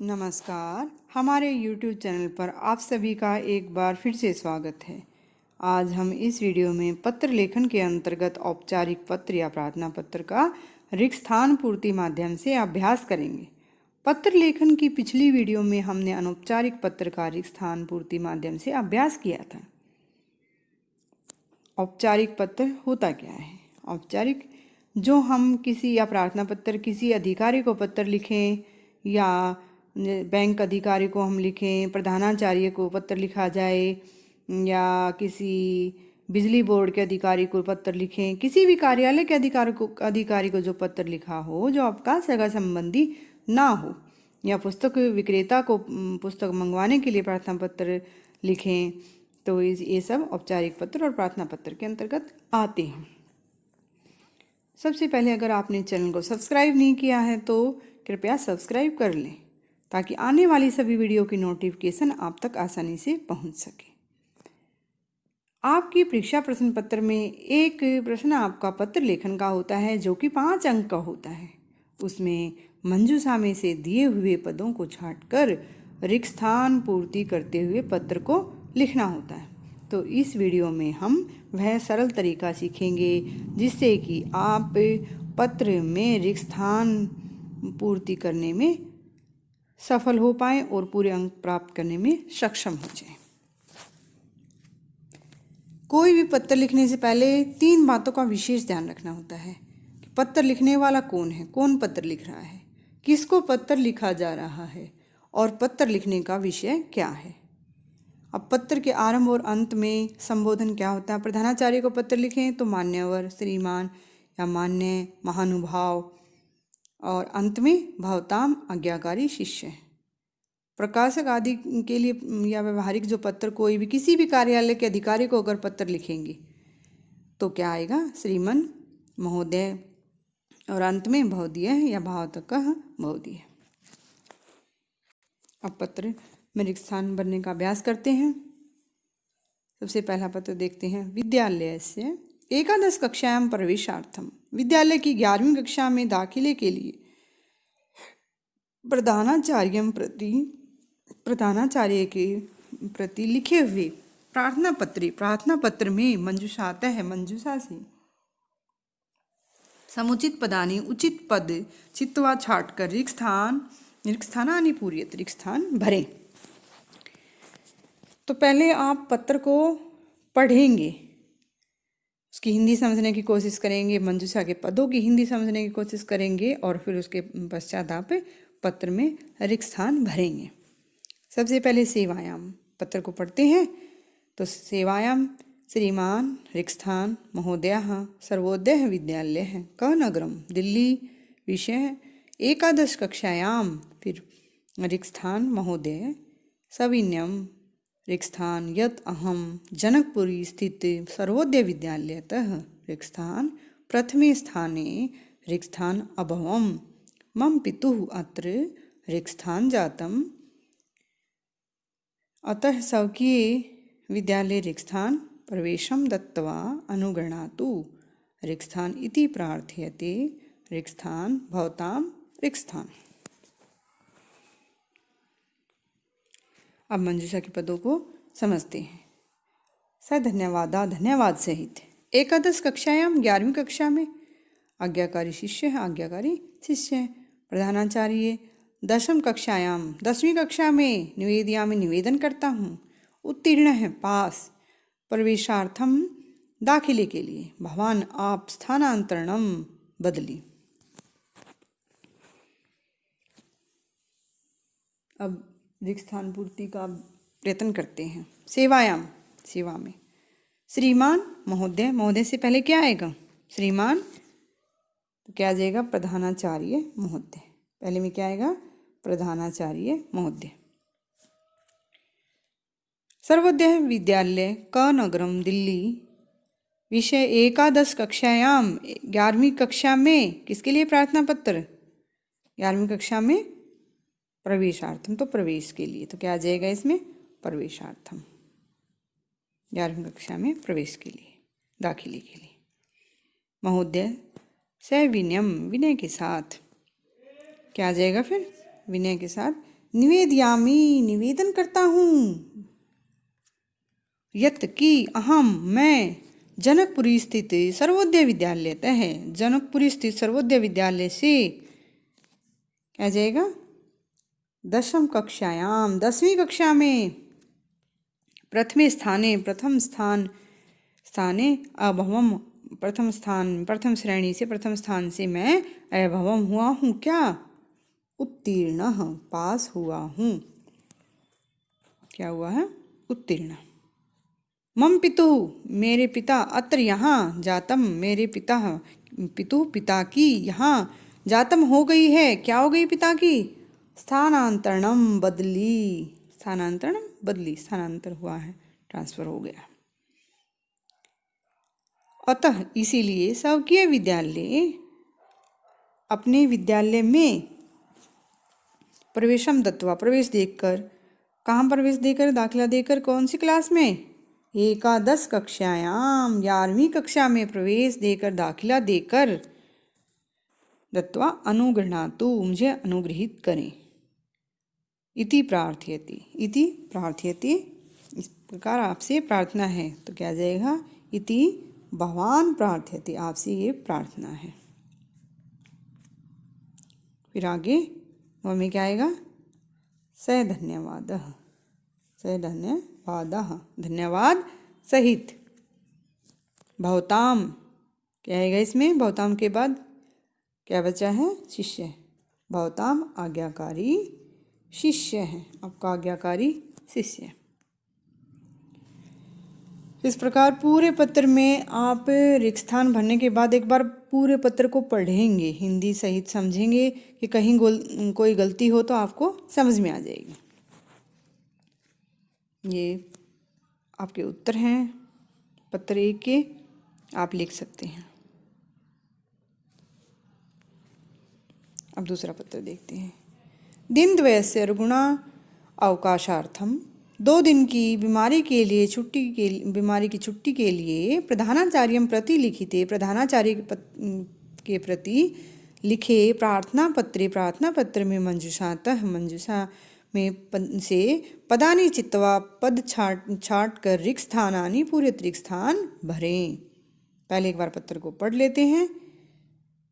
नमस्कार। हमारे YouTube channel पर आप सभी का एक बार फिर से स्वागत है। आज हम इस वीडियो में पत्र लेखन के अंतर्गत औपचारिक पत्र या प्रार्थना पत्र का रिक्त स्थान पूर्ति माध्यम से अभ्यास करेंगे। पत्र लेखन की पिछली वीडियो में हमने अनौपचारिक पत्र का रिक्त स्थान पूर्ति माध्यम से अभ्यास किया था। औपचारिक पत्र होता क्या है? औपचारिक जो हम किसी या प्रार्थना पत्र किसी अधिकारी को पत्र लिखें या बैंक अधिकारी को हम लिखें, प्रधानाचार्य को पत्र लिखा जाए या किसी बिजली बोर्ड के अधिकारी को पत्र लिखें, किसी भी कार्यालय के अधिकारी को जो पत्र लिखा हो जो आपका सगा संबंधी ना हो, या पुस्तक विक्रेता को पुस्तक मंगवाने के लिए प्रार्थना पत्र लिखें, तो ये सब औपचारिक पत्र और प्रार्थना पत्र के अंतर्गत आते हैं। सबसे पहले अगर आपने चैनल को सब्सक्राइब नहीं किया है तो कृपया सब्सक्राइब कर लें ताकि आने वाली सभी वीडियो की नोटिफिकेशन आप तक आसानी से पहुंच सके। आपकी परीक्षा प्रश्न पत्र में एक प्रश्न आपका पत्र लेखन का होता है जो कि 5 अंक का होता है। उसमें मंजूषा में से दिए हुए पदों को छांटकर रिक्त स्थान पूर्ति करते हुए पत्र को लिखना होता है। तो इस वीडियो में हम वह सरल तरीका सीखेंगे जिससे कि आप पत्र में रिक्त स्थान पूर्ति करने में सफल हो पाएं और पूरे अंक प्राप्त करने में सक्षम हो जाएं। कोई भी पत्र लिखने से पहले 3 बातों का विशेष ध्यान रखना होता है कि पत्र लिखने वाला कौन है, कौन पत्र लिख रहा है, किसको पत्र लिखा जा रहा है और पत्र लिखने का विषय क्या है। अब पत्र के आरंभ और अंत में संबोधन क्या होता है। प्रधानाचार्य को पत्र लिखें तो मान्यवर, श्रीमान या मान्य, महानुभाव, और अंत में भवताम, आज्ञाकारी शिष्य। प्रकाशक आदि के लिए या व्यवहारिक जो पत्र कोई भी किसी भी कार्यालय के अधिकारी को अगर पत्र लिखेंगे तो क्या आएगा, श्रीमन, महोदय, और अंत में भवदीय या भावतकः भवदीय। अब पत्र में रिक्त स्थान भरने का अभ्यास करते हैं। सबसे पहला पत्र देखते हैं। विद्यालय से एकादश कक्षायां प्रवेशार्थम, विद्यालय की 11वीं कक्षा में दाखिले के लिए प्रधानाचार्य के प्रति लिखे हुए प्रार्थना पत्र में मंजूषा आता है। मंजूषा से समुचित पदानि उचित पद चित्वा छाटकर रिक्त स्थानानि पूरयेत्, रिक्त स्थान भरें। तो पहले आप पत्र को पढ़ेंगे, उसकी हिंदी समझने की कोशिश करेंगे, मंजूषा के पदों की हिंदी समझने की कोशिश करेंगे और फिर उसके पश्चात आप पत्र में रिक्त स्थान भरेंगे। सबसे पहले सेवायाम पत्र को पढ़ते हैं। तो सेवायाम श्रीमान रिक्त स्थान महोदयः सर्वोदय विद्यालय क नगरम दिल्ली, विषय एकादश कक्षायाम, फिर रिक्त स्थान महोदय सविनयम रिक्त स्थान यत् अहम जनकपुरी स्थित सर्वोदय विद्यालयतः रिक्त स्थान प्रथमे स्थाने रिक्त स्थान अभवम, मम पितुः अत्र रिक्त स्थान जातम, अतः स्वकीये विद्यालये रिक्त स्थान प्रवेशं दत्त्वा अनुगृह्णातु, रिक्त स्थान इति प्रार्थयते, रिक्त स्थान भवतां रिक्त स्थान। अब मंजूषा के पदों को समझते हैं। धन्यवाद सहित एकादश कक्षायाम, 11वीं कक्षा में, आज्ञाकारी शिष्य है, आज्ञाकारी शिष्य है। प्रधानाचार्य दशम कक्षायाम, 10वीं कक्षा में, निवेदयामि निवेदन करता हूँ, उत्तीर्ण है, पास, प्रवेशार्थम दाखिले के लिए, भवान आप स्थानांतरणम बदली। अब रिक्त स्थान पूर्ति का प्रयत्न करते हैं। सेवायाम, सेवा में श्रीमान, महोदय, महोदय से पहले क्या आएगा, श्रीमान, तो क्या आ जाएगा, प्रधानाचार्य महोदय, पहले में क्या आएगा, प्रधानाचार्य महोदय। सर्वोदय विद्यालय क नगरम दिल्ली, विषय एकादश कक्षायाम, 11वीं कक्षा में, किसके लिए प्रार्थना पत्र, 11वीं कक्षा में प्रवेशार्थम, तो प्रवेश के लिए, तो क्या आ जाएगा इसमें, प्रवेशार्थम, 11वीं कक्षा में प्रवेश के लिए, दाखिले के लिए। महोदय सविनयम, विनय के साथ, क्या आ जाएगा फिर, विनय के साथ, निवेदयामि निवेदन करता हूँ। यत् कि अहम मैं जनकपुरी स्थित सर्वोदय विद्यालयतः जनकपुरी स्थित सर्वोदय विद्यालय से क्या जाएगा 10वीं कक्षायाम 10वीं कक्षा में प्रथम स्थाने अभवम प्रथम श्रेणी से प्रथम स्थान से मैं अभवम हुआ हूँ क्या उत्तीर्ण पास हुआ हूँ। क्या हुआ है उत्तीर्ण। मम पितुः मेरे पिता अत्र यहाँ जातम मेरे पिता की यहाँ जातम हो गई है। क्या हो गई पिता की स्थानांतरणम बदली स्थानांतर हुआ है ट्रांसफर हो गया। अतः इसीलिए स्वकीय विद्यालय अपने विद्यालय में प्रवेशम दत्वा प्रवेश देकर कहाँ प्रवेश देकर दाखिला देकर कौन सी क्लास में एकादश कक्षायाम 11वीं कक्षा में प्रवेश देकर दाखिला देकर दत्वा अनुगृह्णातु मुझे अनुग्रहित करें। इति प्रार्थयति इस प्रकार आपसे प्रार्थना है। तो क्या जाएगा इति भवान प्रार्थयति आपसे ये प्रार्थना है। फिर आगे में क्या आएगा स धन्यवादः धन्यवाद सहित। भवताम क्या आएगा इसमें भवताम के बाद क्या बचा है शिष्य। भवताम आज्ञाकारी शिष्य है आपका आज्ञाकारी शिष्य। इस प्रकार पूरे पत्र में आप रिक्त स्थान भरने के बाद एक बार पूरे पत्र को पढ़ेंगे हिंदी सहित समझेंगे कि कहीं कोई गलती हो तो आपको समझ में आ जाएगी। ये आपके उत्तर हैं पत्र 1 के आप लिख सकते हैं। अब दूसरा पत्र देखते हैं। दिनद्वयस्य रुग्णा अवकाशार्थम 2 दिन की बीमारी की छुट्टी के लिए प्रधानाचार्यं प्रति लिखिते प्रधानाचार्य के प्रति लिखे प्रार्थना पत्र में मंजूषा में से पदानि चित्वा पद छाट कर रिक्त स्थानानि पूरे रिक्त स्थान भरें। पहले एक बार पत्र को पढ़ लेते हैं।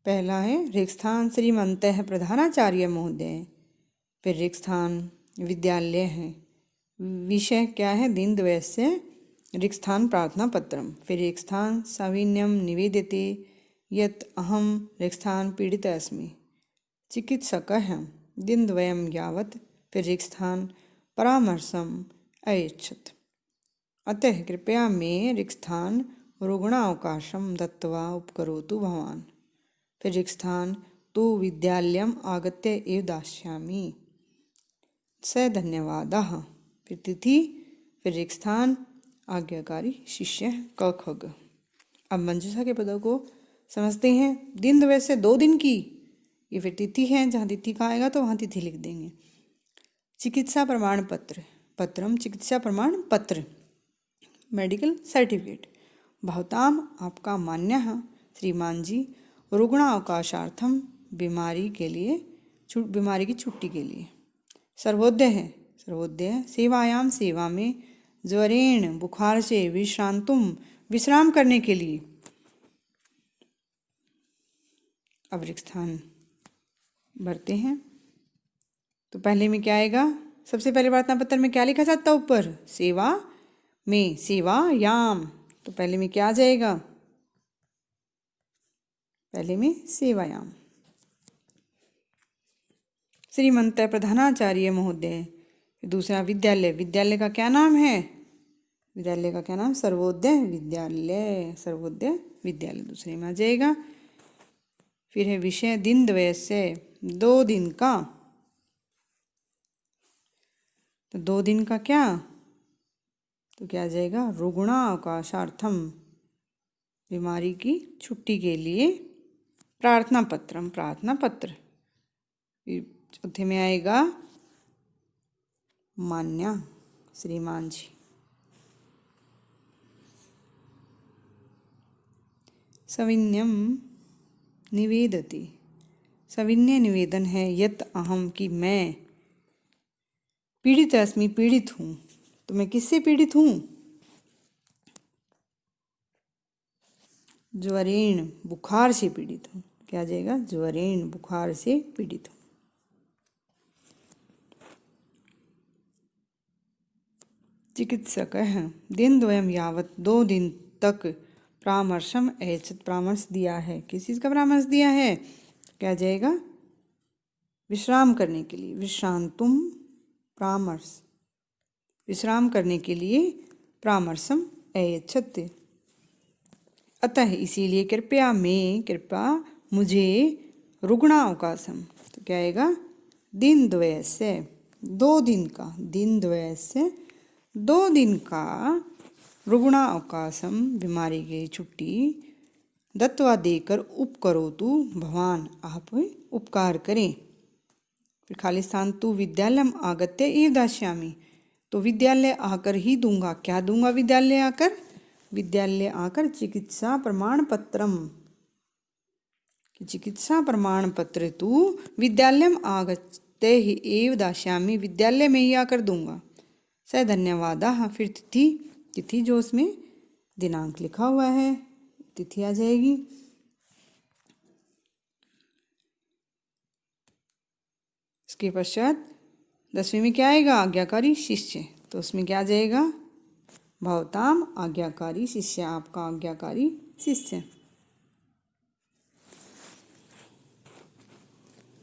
पहला है रिक्त स्थान श्रीमन्तः प्रधानाचार्य महोदय। फिर रिक्त स्थान विद्यालय है। विषय क्या है दिनद्वयस्य रिक्त स्थान प्रार्थना पत्रम। फिर रिक्त स्थान साविन्यम निवेदते यत् अहम रिक्त स्थान पीड़ितः अस्मि चिकित्सकः दिनद्वयं यावत्। फिर रिक्त स्थान परामर्शम अयच्छत् अतः कृपया मे रिक्त स्थान रुग्णावकाशं दत्त्वा उपकरोतु भवान्। फिर रिक्त स्थान तु विद्यालयम् आगत्य एव दास्यामि स धन्यवादः। फिर तिथि फिर रिक्त स्थान आज्ञाकारी शिष्य क ख ग। अब मंजूषा के पदों को समझते हैं। दिनद्वयस्य 2 दिन की ये फिर तिथि है। जहाँ तिथि का आएगा तो वहाँ तिथि लिख देंगे। चिकित्सा प्रमाण पत्रम चिकित्सा प्रमाण पत्र मेडिकल सर्टिफिकेट। भवताम आपका मान्य श्रीमान जी रुग्णावकाशार्थम बीमारी की छुट्टी के लिए। सर्वोदय सेवायाम सेवा में ज्वरेण बुखार से विश्राम करने के लिए। अब रिक्त स्थान भरते हैं। तो पहले में क्या आएगा सबसे पहले प्रार्थना पत्र में क्या लिखा जाता है ऊपर सेवा में सेवायाम। तो पहले में क्या आ जाएगा पहले में सेवायाम। श्रीमंत प्रधानाचार्य महोदय। दूसरा विद्यालय का क्या नाम है सर्वोदय विद्यालय दूसरे में आ जाएगा। फिर है विषय दिनद्वयस्य 2 दिन का। तो 2 दिन का क्या तो क्या आ जाएगा रुग्णावकाशार्थम बीमारी की छुट्टी के लिए प्रार्थना पत्र। चौथे में आएगा मान्य श्रीमान जी। सविन्यम निवेदति सविन्य निवेदन है यत् अहम कि मैं पीड़ित अस्मि, पीड़ित हूँ। तो मैं किससे पीड़ित हूँ? ज्वरेण, बुखार से पीड़ित हूँ। क्या आ जाएगा? ज्वरेण, बुखार से पीड़ित हूँ। चिकित्सकः दिनद्वयं यावत्, 2 दिन तक परामर्शम ऐच्छत्, परामर्श दिया है। किस चीज़ का परामर्श दिया है? क्या जाएगा? विश्राम करने के लिए, विश्रांतुम परामर्श, विश्राम करने के लिए परामर्शम ऐच्छत्। अतः इसीलिए कृपया में, कृपया मुझे रुग्णावकाशम, तो क्या आएगा? दिनद्वयस्य, 2 दिन का, दिनद्वयस्य 2 दिन का रुग्णावकाशम, बीमारी की छुट्टी, दत्वा देकर, उपकरोतु भवान, आप उपकार करें। फिर खाली स्थान, तू विद्यालयम आगत्य एव दास्यामि, तो विद्यालय आकर ही दूंगा। क्या दूंगा विद्यालय आकर? विद्यालय आकर चिकित्सा प्रमाण पत्रम, चिकित्सा प्रमाण पत्र तू विद्यालयम आगत्य ही एव दास्यामि, विद्यालय में ही आकर दूंगा। स धन्यवादाः, फिर तिथि, तिथि जो उसमें दिनांक लिखा हुआ है, तिथि आ जाएगी। इसके पश्चात 10वीं में क्या आएगा? आज्ञाकारी शिष्य, तो उसमें क्या आ जाएगा? भवताम आज्ञाकारी शिष्य, आपका आज्ञाकारी शिष्य।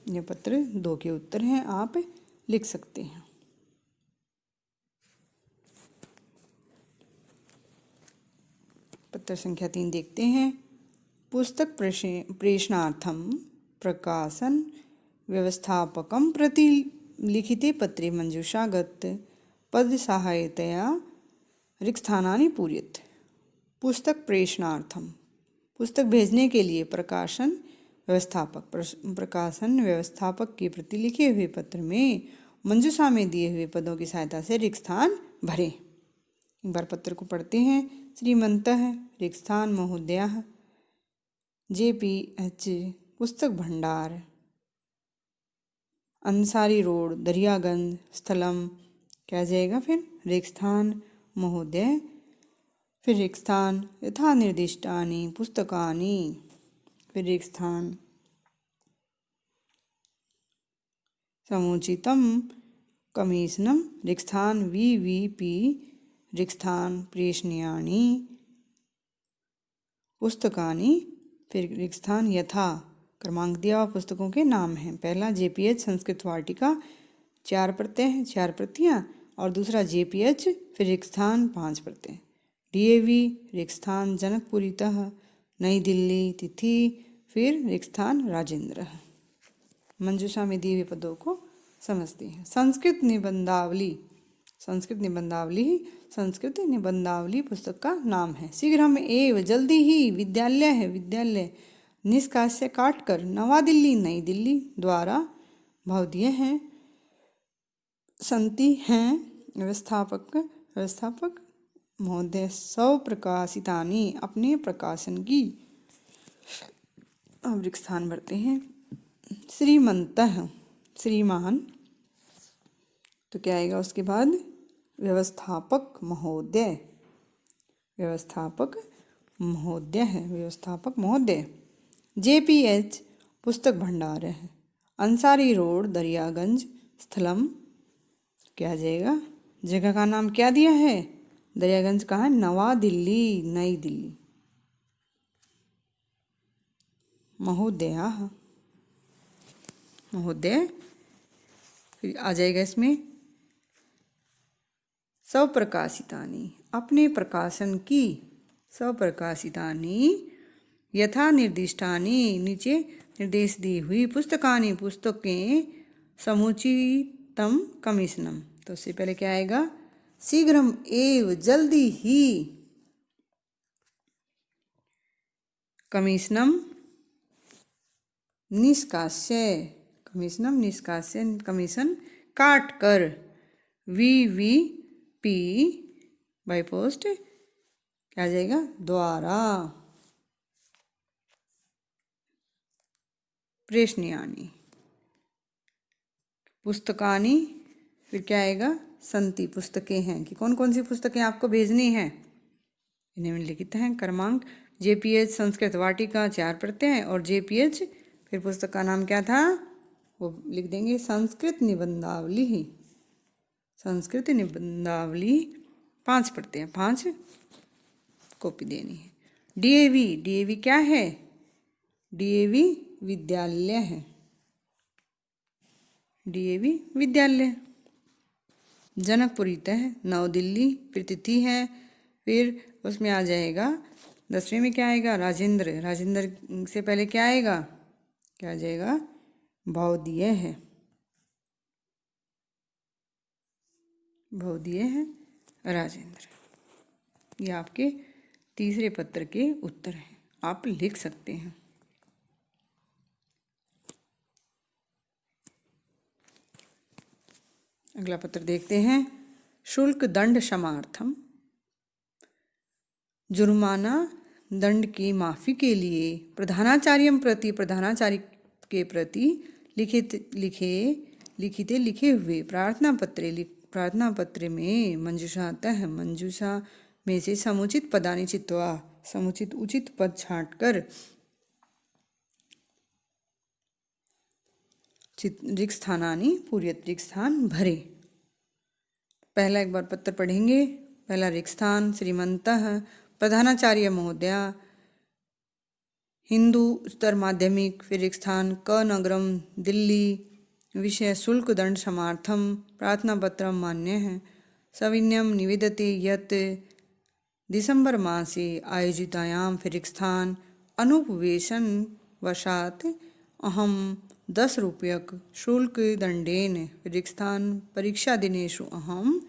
यह पत्र 2 के उत्तर हैं, आप लिख सकते हैं। पत्र संख्या 3 देखते हैं। पुस्तक प्रेषणार्थम प्रकाशन व्यवस्थापकं प्रति लिखिते पत्रे मंजूषागत पद सहायतया रिक्तस्थानानि पूरयेत्। पुस्तक प्रेषणार्थम, पुस्तक भेजने के लिए प्रकाशन व्यवस्थापक, प्रकाशन व्यवस्थापक के प्रति लिखे हुए पत्र में मंजूषा में दिए हुए पदों की सहायता से रिक्त स्थान भरें। एक बार पत्र को पढ़ते हैं। श्रीमंतः रिक्त स्थान महोदयः JPH पुस्तक भंडार, अंसारी रोड, दरियागंज, स्थलम, क्या जाएगा फिर? रिक्त स्थान महोदय, फिर रिक्त स्थान यथा निर्दिष्टानि पुस्तकानि, फिर रिक्त स्थान समुचितम कमीशनम, रिक्त स्थान VVP, रिक्त स्थान प्रेषणीयानि पुस्तकानि, फिर रिक्त स्थान यथा, क्रमांक दिया हुआ पुस्तकों के नाम हैं। पहला JPH संस्कृत वाटिका, 4 प्रत्यय हैं, 4 प्रतियाँ, और दूसरा JPH, फिर रिक्त स्थान 5 प्रत्यय। DAV रिक्त स्थान जनकपुरीतः, नई दिल्ली, तिथि, फिर रिक्त स्थान राजेंद्र। मंजूषा में दिए हुए पदों को समझते हैं। संस्कृत निबंधावली, संस्कृत निबंधावली, संस्कृत निबंधावली पुस्तक का नाम है। शीघ्रम एव, जल्दी ही, विद्यालय है, विद्यालय, निष्कास्य काट कर, नवा दिल्ली, नई दिल्ली, द्वारा भवदीय हैं, संति हैं, व्यवस्थापक, व्यवस्थापक महोदय, स्वप्रकाशितानि, अपने प्रकाशन की। अब रिक्त स्थान भरते हैं। श्रीमंतः, श्रीमान, तो क्या आएगा उसके बाद? व्यवस्थापक महोदय, व्यवस्थापक महोदय है, व्यवस्थापक महोदय। JPH पुस्तक भंडार है, अंसारी रोड, दरियागंज, स्थलम, क्या आ जाएगा? जगह का नाम क्या दिया है? दरियागंज कहाँ है? नवा दिल्ली, नई दिल्ली। महोदया, महोदय, फिर आ जाएगा इसमें स्वप्रकाशितानि, अपने प्रकाशन की, स्वप्रकाशितानि यथा निर्दिष्टानि, नीचे निर्देश दी हुई, पुस्तकानि, पुस्तकें, समुचितम कमीशनम, तो उससे पहले क्या आएगा? शीघ्रम एव, जल्दी ही, कमीशनम निष्कास्य, कमीशनम निष्कास्य, कमीशन काट कर, VVP बाई पोस्ट, क्या आ जाएगा? द्वारा प्रेषणीयानि पुस्तकानि, फिर क्या आएगा, संति पुस्तकें हैं, कि कौन कौन सी पुस्तकें आपको भेजनी है। निम्नलिखित हैं क्रमांक। JPH संस्कृत वाटिका 4 पढ़ते हैं, और JPH फिर पुस्तक का नाम क्या था वो लिख देंगे, संस्कृत निबंधावली ही, संस्कृत निबंधावली 5 पढ़ते हैं, 5 कॉपी देनी है। DAV क्या है, DAV विद्यालय है, DAV विद्यालय। जनकपुरी तह, नव दिल्ली फिर तिथि है, फिर उसमें आ जाएगा 10वें में क्या आएगा, राजेंद्र, राजेंद्र से पहले क्या आएगा, क्या आ जाएगा, भवदीय है, भवदीय है राजेंद्र। ये आपके तीसरे पत्र के उत्तर हैं, आप लिख सकते हैं। अगला पत्र देखते हैं। शुल्क दंड क्षमार्थम, जुर्माना दंड की माफ़ी के लिए प्रधानाचार्य के प्रति लिखे हुए प्रार्थना पत्र में मंजूषा में से समुचित पदानि चित्वा, समुचित उचित पद छांटकर रिक्त स्थानानि पूर्यत, रिक्त स्थान भरे। पहला एक बार पत्र पढ़ेंगे। पहला रिक्त स्थान, श्रीमंतः प्रधानाचार्य महोदया, हिंदू उच्चतर माध्यमिक, फिर रिक्त स्थान क नगरम दिल्ली, विषय शुल्क दंड क्षमार्थम, प्रार्थना पत्र मान्य है। सविनयम निवेदते यत् दिसंबर मासे आयोजितायां, फिर रिक्त स्थान अनुपवेशन वशात् अहम 10 रूप्यक शुल्क दंडेन, रिक्त स्थान परीक्षा दिनेषु अहम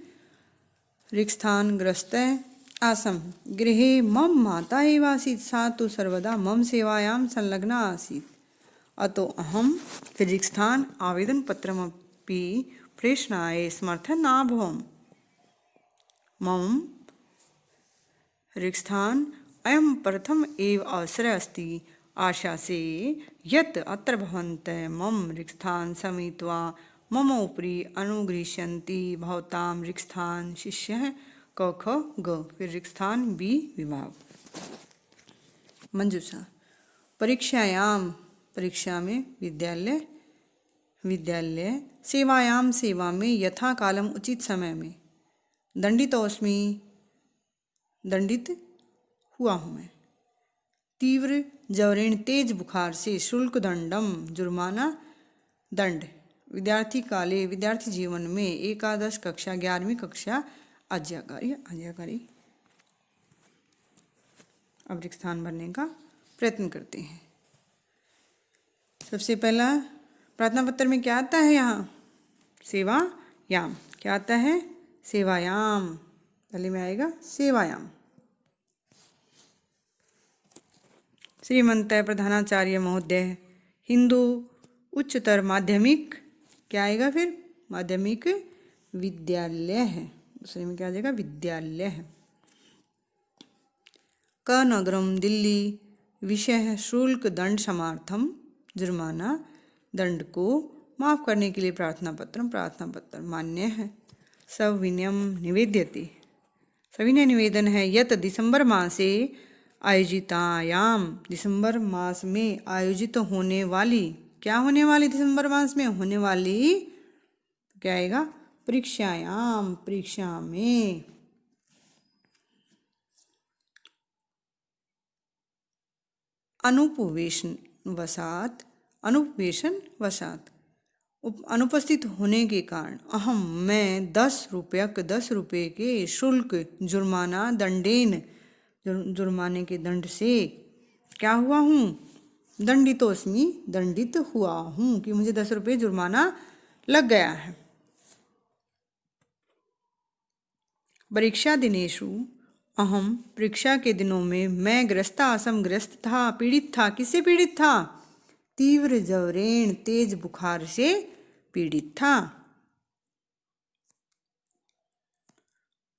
रिक्त स्थान ग्रस्तः आसम, गृहे मम माता एव आसीत्, सा तु सर्वदा मम सेवायां संलग्ना आसीत्, अतो अहम फिर रिक्त स्थान आवेदन पत्रमपि प्रेषणाय समर्थः नाभवम्। मम रिक्त स्थान अयं प्रथम एव अवसरः अस्ति, आशासे यत् अत्र भवन्तः मम रिक्त स्थान समीत्वा मम उपरि अनुगृह्यन्ति। भवतां रिक्त स्थान शिष्यः क ख ग, फिर रिक्त स्थान बी विभाग। मंजूषा परीक्षायाम, परीक्षा में, विद्यालय सेवायाम, सेवा में, यथा कालम उचित समय में, दंडितोस्मि, दंडित हुआ हूँ मैं, तीव्र ज्वरेण, तेज बुखार से, शुल्क दंडम, जुर्माना दंड, विद्यार्थी काले, विद्यार्थी जीवन में, एकादश कक्षा 11वीं कक्षा, आज्ञाकारी। अब रिक्त स्थान भरने का प्रयत्न करते हैं। सबसे पहला प्रार्थना पत्र में क्या आता है, यहाँ सेवायाम, क्या आता है, सेवायाम, पहले में आएगा सेवायाम। श्रीमंत प्रधानाचार्य महोदय, हिंदू उच्चतर माध्यमिक, क्या आएगा फिर, माध्यमिक विद्यालय है, दूसरे में क्या आ जाएगा, विद्यालय है। क नगरम दिल्ली, विषय है शुल्क दंड क्षमार्थम, जुर्माना दंड को माफ करने के लिए प्रार्थना पत्र मान्य है। सविनयम निवेद्यते, सविनय निवेदन है, यत दिसंबर मासे आयोजितायाम, दिसंबर मास में आयोजित होने वाली, क्या होने वाली, दिसंबर मास में होने वाली, क्या आएगा, परीक्षायाम, परीक्षा में, अनुपवेशन वशात, अनुपस्थित होने के कारण, अहम मैं 10 रुपये के शुल्क, जुर्माना दंडेन, जुर्माने के दंड से क्या हुआ हूँ, दंडितोस्मि, दंडित हुआ हूँ, कि मुझे 10 रुपये जुर्माना लग गया है। परीक्षा दिनेशु अहम, परीक्षा के दिनों में मैं ग्रस्त आसम, ग्रस्त था, पीड़ित था, किससे पीड़ित था, तीव्र ज्वरेण, तेज बुखार से पीड़ित था।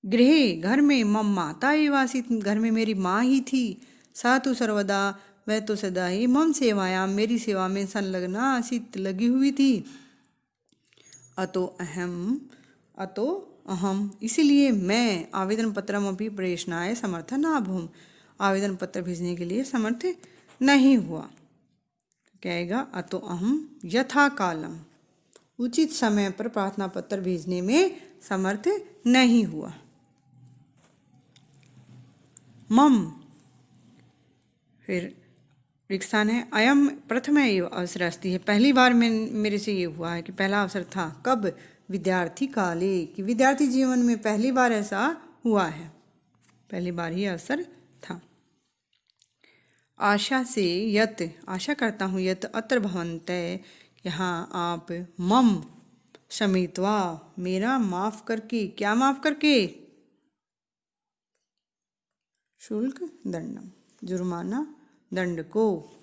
गृहे, घर में, मम माता एव आसीत्, घर में मेरी माँ ही थी, सा तु सर्वदा, वह तो सदा ही, मम सेवायाम, मेरी सेवा में संलग्ना आसीत्, लगी हुई थी। अतो अहम, अतो अहम, इसीलिए मैं आवेदन पत्रमपि प्रेषणाय समर्थ नाभूम, आवेदन पत्र भेजने के लिए समर्थ नहीं हुआ। क्या आएगा? अतो अहम यथा कालम, उचित समय पर प्रार्थना पत्र भेजने में समर्थ नहीं हुआ। मम, फिर रिक्स्थान है, अयम प्रथम एव अवसर अस्ति है, पहली बार मेरे से ये हुआ है कि पहला अवसर था। कब? विद्यार्थी काले, कि विद्यार्थी जीवन में पहली बार ऐसा हुआ है, पहली बार ही अवसर था। आशा से यत, आशा करता हूँ, यत अत्र भवन्तः, यहाँ आप, मम क्षमित्वा, मेरा माफ करके, क्या माफ करके? शुल्क दंडम, जुर्माना दंड को,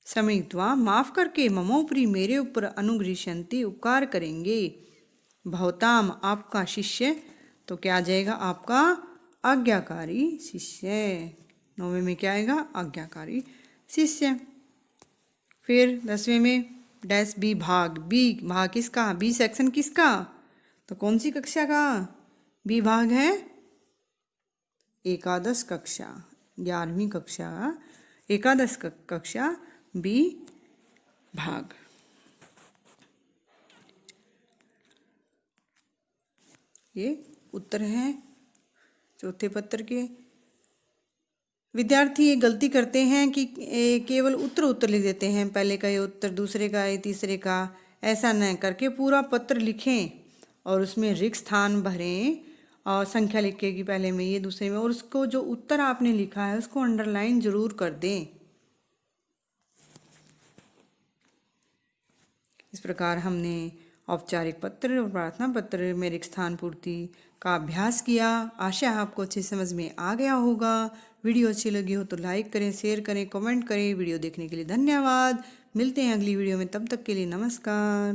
क्षमित्वा माफ करके, ममोपरि मेरे ऊपर, अनुगृह्यन्ति उपकार करेंगे, भवताम आपका, शिष्य, तो क्या आ जाएगा? आपका आज्ञाकारी शिष्य। 9वें में क्या आएगा? आज्ञाकारी शिष्य। फिर 10वें में डैश बी भाग, बी भाग किसका? बी सेक्शन किसका? तो कौन सी कक्षा का बी भाग है? एकादश कक्षा, 11वीं कक्षा, एकादश कक्षा बी भाग। ये उत्तर हैं चौथे पत्र के। विद्यार्थी ये गलती करते हैं कि केवल उत्तर लिख देते हैं, पहले का ये उत्तर, दूसरे का ये, तीसरे का, ऐसा न करके पूरा पत्र लिखें और उसमें रिक्त स्थान भरें और संख्या लिखे कि पहले में ये, दूसरे में, और उसको जो उत्तर आपने लिखा है उसको अंडरलाइन जरूर कर दें। इस प्रकार हमने औपचारिक पत्र और प्रार्थना पत्र में रिक्त स्थान पूर्ति का अभ्यास किया। आशा है आपको अच्छे समझ में आ गया होगा। वीडियो अच्छी लगी हो तो लाइक करें, शेयर करें, कमेंट करें। वीडियो देखने के लिए धन्यवाद। मिलते हैं अगली वीडियो में, तब तक के लिए नमस्कार।